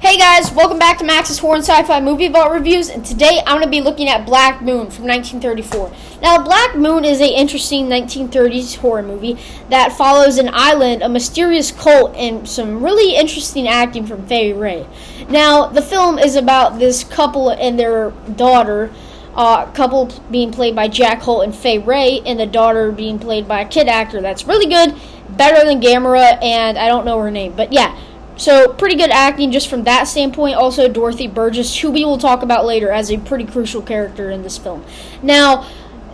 Hey guys, welcome back to Max's Horror and Sci-Fi Movie Vault Reviews, and today I'm going to be looking at Black Moon from 1934. Now, Black Moon is an interesting 1930s horror movie that follows an island, a mysterious cult, and some really interesting acting from Fay Wray. Now, the film is about this couple and their daughter, couple being played by Jack Holt and Fay Wray, and the daughter being played by a kid actor that's really good, better than Gamera, and I don't know her name, but yeah. So, pretty good acting just from that standpoint. Also, Dorothy Burgess, who we will talk about later as a pretty crucial character in this film. Now,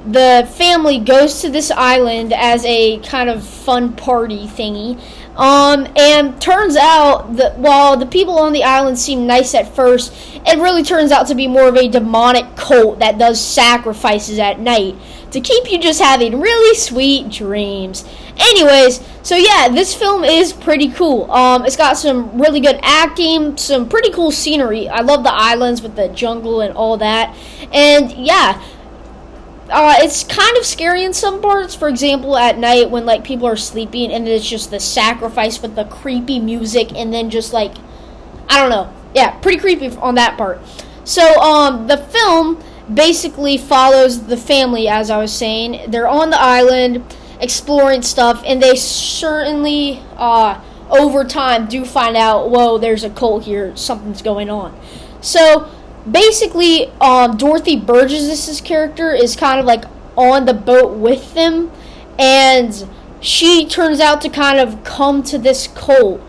the family goes to this island as a kind of fun party thingy. And turns out that while the people on the island seem nice at first, it really turns out to be more of a demonic cult that does sacrifices at night to keep you just having really sweet dreams. Anyways, so yeah, this film is pretty cool. It's got some really good acting, some pretty cool scenery. I love the islands with the jungle and all that. And yeah, it's kind of scary in some parts. For example, at night when like people are sleeping and it's just the sacrifice with the creepy music and then just like, I don't know. Yeah, pretty creepy on that part. So the film basically follows the family, as I was saying. They're on the island exploring stuff, and they certainly over time do find out, whoa, there's a cult here, something's going on. So basically, Dorothy Burgess' character is kind of like on the boat with them, and she turns out to kind of come to this cult,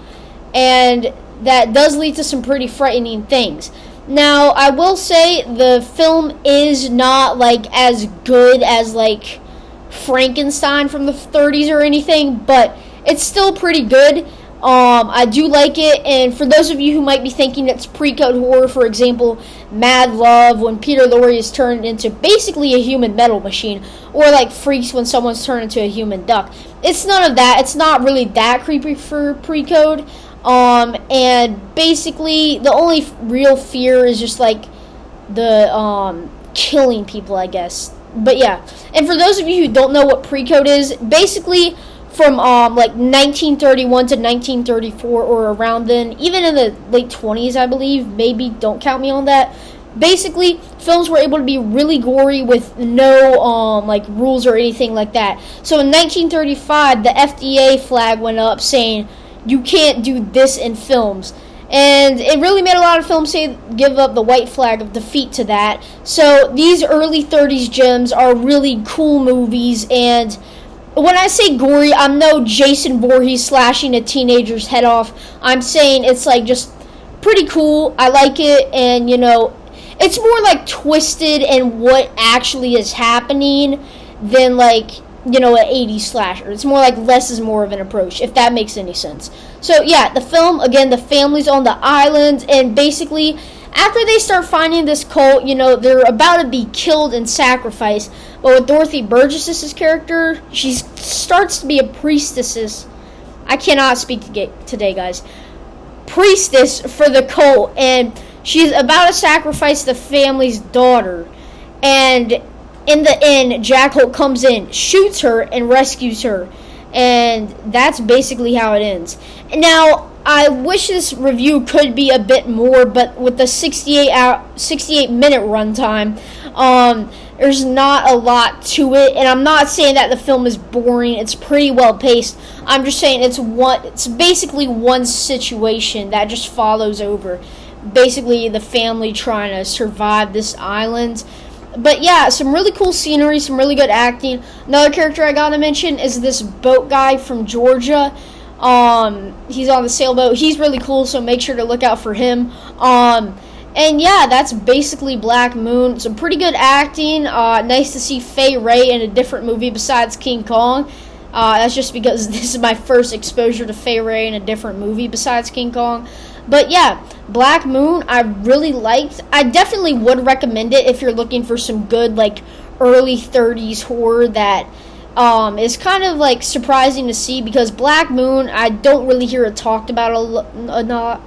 and that does lead to some pretty frightening things. Now, I will say the film is not like as good as like Frankenstein from the 30s or anything, but it's still pretty good. I do like it, and for those of you who might be thinking it's pre-code horror, for example, Mad Love, when Peter Lorre is turned into basically a human metal machine, or like Freaks when someone's turned into a human duck. It's none of that. It's not really that creepy for pre-code. And basically the only real fear is just like the killing people, I guess. But yeah, and for those of you who don't know what pre-code is, basically from like 1931 to 1934 or around then, even in the late 20s, I believe, maybe, don't count me on that. Basically, films were able to be really gory with no like rules or anything like that. So in 1935, the FDA flag went up saying you can't do this in films. And it really made a lot of films give up the white flag of defeat to that. So these early 30s gems are really cool movies. And when I say gory, I'm no Jason Voorhees slashing a teenager's head off. I'm saying it's like just pretty cool. I like it. And, you know, it's more like twisted and what actually is happening than like, you know, an 80s slasher. It's more like less is more of an approach, if that makes any sense. So yeah, the film, again, the family's on the island, and basically after they start finding this cult, you know, they're about to be killed and sacrificed. But with Dorothy Burgess' character, she starts to be a priestess. I cannot speak today, guys. Priestess for the cult, and she's about to sacrifice the family's daughter. And in the end, Jack Holt comes in, shoots her, and rescues her. And that's basically how it ends. Now, I wish this review could be a bit more, but with the 68-minute runtime, there's not a lot to it. And I'm not saying that the film is boring. It's pretty well paced. I'm just saying it's basically one situation that just follows over. Basically, the family trying to survive this island. But yeah, some really cool scenery, some really good acting. Another character I gotta mention is this boat guy from Georgia. He's on the sailboat. He's really cool, so make sure to look out for him. And yeah, that's basically Black Moon. Some pretty good acting. Nice to see Fay Wray in a different movie besides King Kong. That's just because this is my first exposure to Fay Wray in a different movie besides King Kong. But yeah, Black Moon, I really liked. I definitely would recommend it if you're looking for some good, like, early 30s horror that is kind of, like, surprising to see, because Black Moon, I don't really hear it talked about a lot.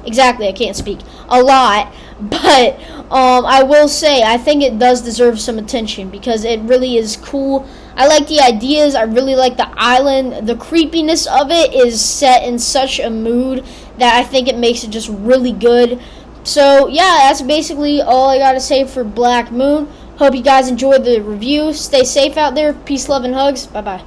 Exactly, I can't speak a lot, but I will say I think it does deserve some attention because it really is cool. I like the ideas. I really like the island. The creepiness of it is set in such a mood that I think it makes it just really good. So yeah, that's basically all I gotta say for Black Moon. Hope you guys enjoyed the review. Stay safe out there. Peace, love, and hugs. Bye bye.